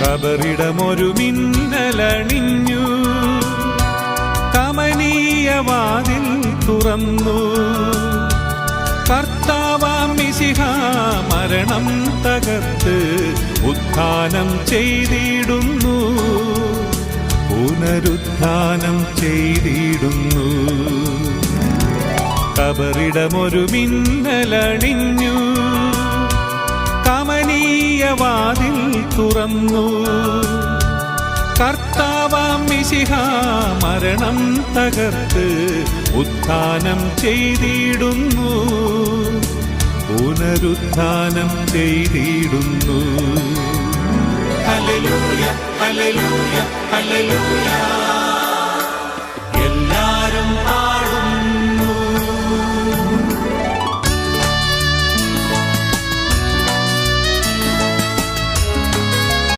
കബറിടമൊരു മിന്നലണിഞ്ഞു, കമനീയ വാതിൽ തുറന്നു. കർത്താവാം മിശിഹാ മരണം തകർത്ത് ഉത്ഥാനം ചെയ്തിടുന്നു, പുനരുത്ഥാനം ചെയ്തിടുന്നു. കബറിടമൊരു മിന്നലണിഞ്ഞു, കമനീയ വാതിൽ തുറന്നു. കർത്താവാം മിശിഹാ മരണം തകർത്ത് ഉത്ഥാനം ചെയ്തിടുന്നു, പുനരുത്ഥാനം ചെയ്തിടുന്നു. Hallelujah hallelujah hallelujah.